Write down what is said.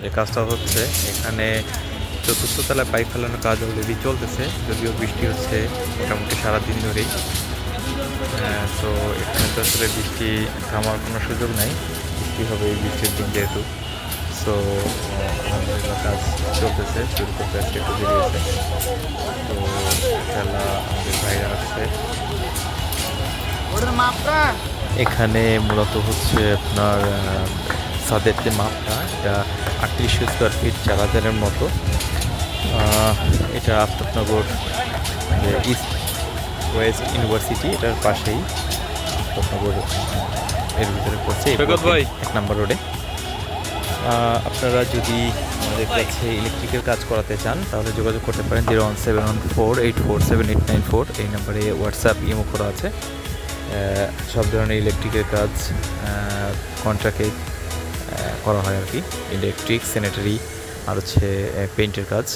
যে কাজটা হচ্ছে এখানে চতুর্থ তলায় পাইপ ফেলানোর কাজ অলরেডি চলতেছে, যদিও বৃষ্টি হচ্ছে মোটামুটি সারাদিন ধরেই। তো এখানে তো আসলে বৃষ্টি থামার কোনো সুযোগ নাই, বৃষ্টি হবে এই বৃষ্টির দিন যেহেতু। সো আলহামদুলিল্লাহ কাজ চলতেছে, শুরু করতে আজকে একটু দেরি হয়েছে। তো খেলা আমাদের ভাইরা আসছে এখানে। মূলত হচ্ছে আপনার ছাদের যে মাপটা, এটা 3800 স্কোয়ার ফিট, 4000-এর মতো। এটা আফতাবনগর যে ইস্ট ওয়েস্ট ইউনিভার্সিটি, এটার পাশেই আফতাবনগর এর ভিতরে পড়ছে, ভাই 1 নম্বর রোডে। আপনারা যদি আমাদের কাছে ইলেকট্রিকের কাজ করাতে চান তাহলে যোগাযোগ করতে পারেন 01714847894, এই নাম্বারে হোয়াটসঅ্যাপ ইমো করা আছে। সব ধরনের ইলেকট্রিকের কাজ কন্ট্রাক্টে করা হয় আর কি, ইলেকট্রিক, স্যানিটারি আর হচ্ছে পেইন্টের কাজ।